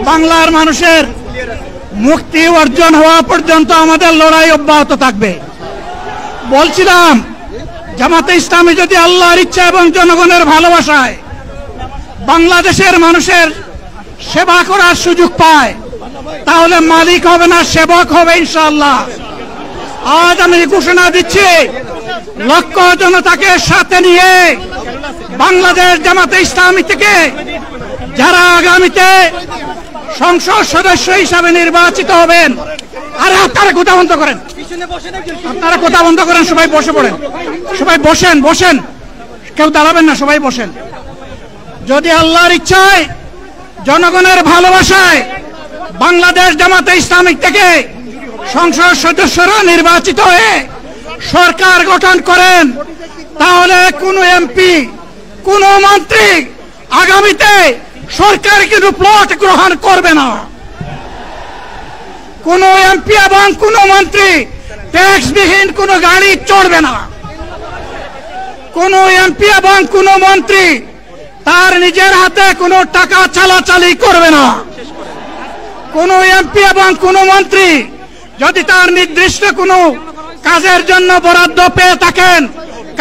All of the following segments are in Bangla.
বাংলার মানুষের মুক্তি অর্জন হওয়া পর্যন্ত আমাদের লড়াই অব্যাহত থাকবে। বলছিলাম, জামাতে ইসলামী যদি আল্লাহর ইচ্ছা এবং জনগণের ভালোবাসায় বাংলাদেশের মানুষের সেবা করার সুযোগ পায়, তাহলে মালিক হবে না, সেবক হবে ইনশাআল্লাহ। আজ আমি ঘোষণা দিচ্ছি, লক্ষ জনতাকে সাথে নিয়ে বাংলাদেশ জামাতে ইসলামী থেকে যারা আগামীতে সংসদ সদস্য হিসাবে নির্বাচিত হবেন, আরে আপনারা কথা বন্ধ করেন, আপনারা কথা বন্ধ করেন, সবাই বসে পড়েন, সবাই বসেন, বসেন, কেউ দাঁড়াবেন না, সবাই বসেন। যদি আল্লাহর ইচ্ছায় জনগণের ভালোবাসায় বাংলাদেশ জামাতে ইসলামী থেকে সংসদ সদস্যরা নির্বাচিত হয়ে সরকার গঠন করেন, তাহলে কোন এমপি, কোন মন্ত্রী আগামীতে সরকার কিন্তু প্লট গ্রহণ করবে না। কোন এমপি এবং কোন মন্ত্রী ট্যাক্সবিহীন কোন গাড়ি চড়বে না। কোন এমপি এবং কোন মন্ত্রী তার নিজের হাতে কোন টাকা চালাচালি করবে না। কোন এমপি এবং কোন মন্ত্রী যদি তার নির্দিষ্ট কোন কাজের জন্য বরাদ্দ পেয়ে থাকেন,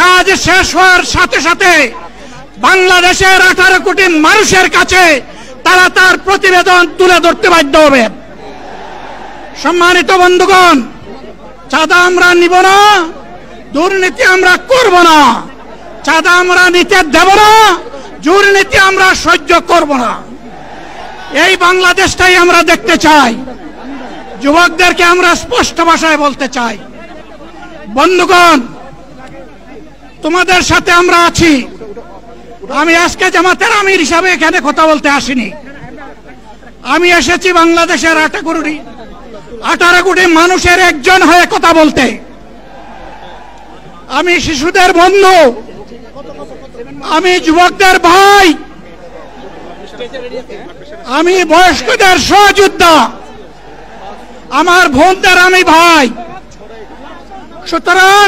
কাজ শেষ হওয়ার সাথে সাথে বাংলাদেশের 18 কোটি মানুষের কাছে তারা তার প্রতিবেদন তুলে ধরতে বাধ্য হবে। সম্মানিত বন্ধুগণ, চাঁদা আমরা নিব না, দুর্নীতি আমরা করব না, চাঁদা আমরা নিতে দেব না, দুর্নীতি আমরা সহ্য করব না। এই বাংলাদেশটাই আমরা দেখতে চাই। যুবকদেরকে আমরা স্পষ্ট ভাষায় বলতে চাই, বন্ধুগণ, তোমাদের সাথে আমরা আছি। আমি আজকে জামাতের আমির হিসাবে এখানে কথা বলতে আসিনি। আমি এসেছি বাংলাদেশের 18 কোটি মানুষের একজন হয়ে কথা বলতে। আমি শিশুদের বন্ধু, আমি যুবকদের ভাই, আমি বয়স্কদের সহযোদ্ধা, আমার বোনদের আমি ভাই। সুতরাং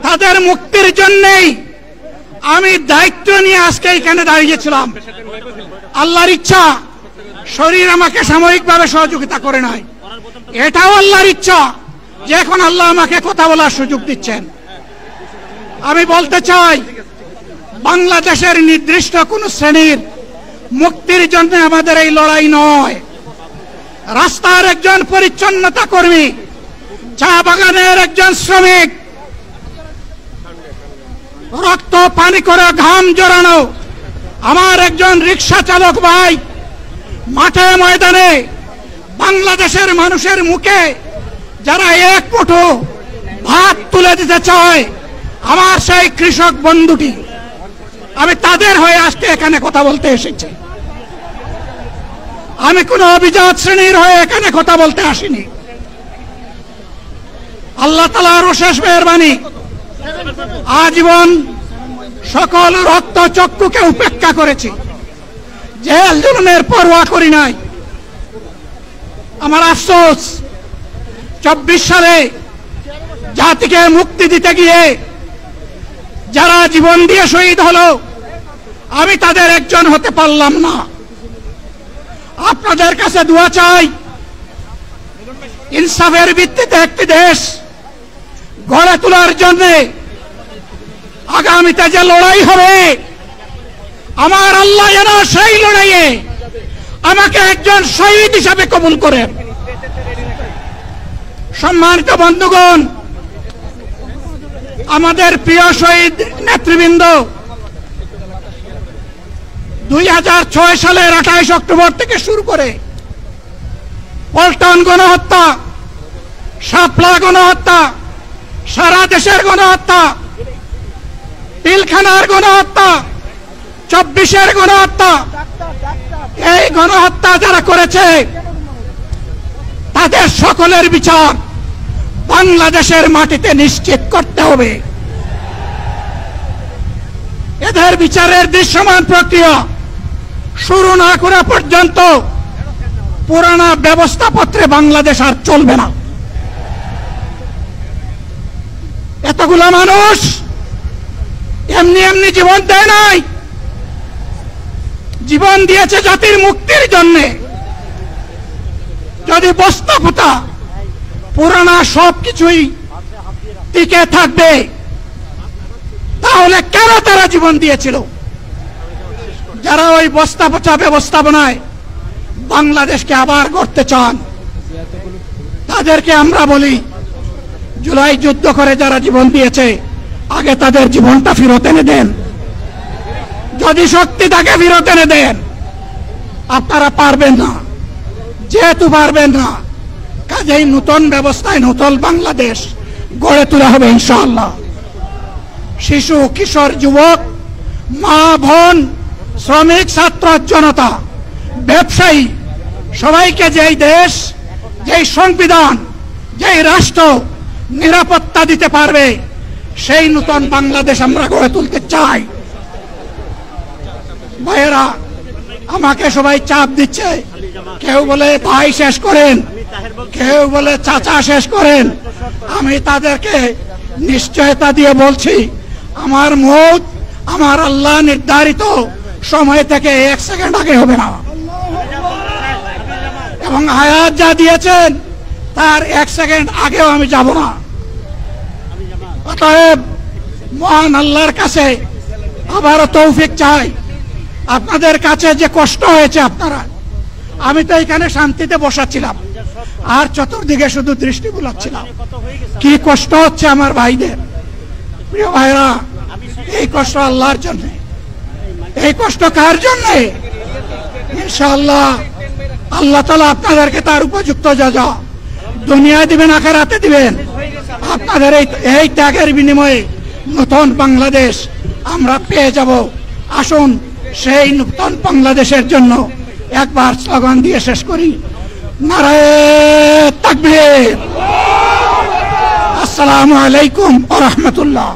তাদের মুক্তির জন্যই আমি দায়িত্ব নিয়ে আজকে এখানে দাঁড়িয়েছিলাম। আল্লাহর ইচ্ছা, শরীর আমাকে সাময়িকভাবে সহযোগিতা করে নাই, এটাও আল্লাহর ইচ্ছা যে এখন আল্লাহ আমাকে কথা বলার সুযোগ দিচ্ছেন। আমি বলতে চাই, বাংলাদেশের নির্দিষ্ট কোন শ্রেণীর মুক্তির জন্য আমাদের এই লড়াই নয়। রাস্তার একজন পরিচ্ছন্নতা কর্মী, চা বাগানের একজন শ্রমিক, রক্ত পানি করে ঘাম জড়ানো আমার একজন রিক্সা চালক ভাই মাঠে ময়দানে বাংলাদেশের মানুষের মুখে যারা এক মুঠো ভাত তুলে দিতে চায়, আমার সেই কৃষক বন্ধুটি, আমি তাদের হয়ে আজকে এখানে কথা বলতে এসেছি। আমি কোন অভিজাত শ্রেণীর হয়ে এখানে কথা বলতে আসিনি। আল্লাহ তাআলার অশেষ মেহেরবানি, আজীবন সকল রক্ত চক্ষুকে উপেক্ষা করেছি, জেল জুলুমের পরোয়া করি নাই। আমার আফসোস, 24 সালে জাতিকে মুক্তি দিতে গিয়ে যারা জীবন দিয়ে শহীদ হলো, আমি তাদের একজন হতে পারলাম না। আপনাদের কাছে দোয়া চাই, ইনসাফের ভিত্তিতে একটি দেশ গড়ে তোলার জন্য আগামীতে যে লড়াই হবে, আমার আল্লাহ যেন সেই লড়াইয়ে আমাকে একজন শহীদ হিসাবে কবুল করেন। সম্মানিত বন্ধুগণ, আমাদের প্রিয় শহীদ নেতৃবৃন্দ 2006 সালের 28 অক্টোবর থেকে শুরু করে পল্টন গণহত্যা, শাপলা গণহত্যা, সারা দেশের গণহত্যা, পিলখানার গণহত্যা, 24-এর গণহত্যা, এই গণহত্যা যারা করেছে তাদের সকলের বিচার বাংলাদেশের মাটিতে নিশ্চিত করতে হবে। এদের বিচারের দৃশ্যমান প্রক্রিয়া শুরু না করা পর্যন্ত পুরানা ব্যবস্থাপত্রে বাংলাদেশ আর চলবে না। এতগুলো মানুষ এমনি এমনি জীবন দেয় নাই, জীবন দিয়েছে জাতির মুক্তির জন্য। যদি বস্তা পোতা পুরানা সবকিছুই টিকে থাকবে, তাহলে কেন তারা জীবন দিয়েছিল? যারা ওই বস্তা পচা ব্যবস্থাপনায় বাংলাদেশকে আবার গড়তে চান, তাদেরকে আমরা বলি, জুলাই যুদ্ধ করে যারা জীবন দিয়েছে, আগে তাদের জীবনটা ফেরত এনে দেন। যদি শক্তি তাকে ফেরত এনে দেন। আপনারা পারবেন না, যেহেতু পারবেন না, কাজেই নতুন ব্যবস্থায় নতুন বাংলাদেশ গড়ে তোলা হবে ইনশাআল্লাহ। শিশু, কিশোর, যুবক, মা, বোন, শ্রমিক, ছাত্র জনতা, ব্যবসায়ী, সবাইকে যেই দেশ, যেই সংবিধান, যেই রাষ্ট্র নিরাপত্তা দিতে পারবে, সেই নতুন বাংলাদেশ আমরা গড়ে তুলতে চাই। ভাইয়েরা, আমাকে সবাই চাপ দিচ্ছে, কেউ বলে ভাই শেষ করেন, কেউ বলে চাচা শেষ করেন। আমি তাদেরকে নিশ্চয়তা দিয়ে বলছি, আমার মৌত আমার আল্লাহ নির্ধারিত সময় থেকে 1 সেকেন্ড আগে হবে না, এবং হায়াত যা দিয়েছেন তার 1 সেকেন্ড আগেও আমি যাব না। অতএব মহান আল্লাহর কাছে আবারও তৌফিক চাই। আপনাদের কাছে যে কষ্ট হয়েছে, আপনারা, আমি তো এখানে শান্তিতে বসাচ্ছিলাম, আর চতুর্দিকে শুধু দৃষ্টি বুলাচ্ছিলাম। কি কষ্ট হচ্ছে আমার ভাইদের। প্রিয় ভাইরা, এই কষ্ট আল্লাহর জন্য। এই কষ্ট কার জন্য? ইনশাআল্লাহ আল্লাহ তাআলা আপনাদেরকে তার উপযুক্ত জাযা দুনিয়ায় দিবেন, আখিরাতে দিবেন। আপনাদের এই ত্যাগের বিনিময়ে নতুন বাংলাদেশ আমরা পেয়ে যাব। আসুন সেই নতুন বাংলাদেশের জন্য একবার স্লোগান দিয়ে শেষ করি, নারায়ে তাকবীর। আসসালামু আলাইকুম ওয়া রাহমাতুল্লাহ।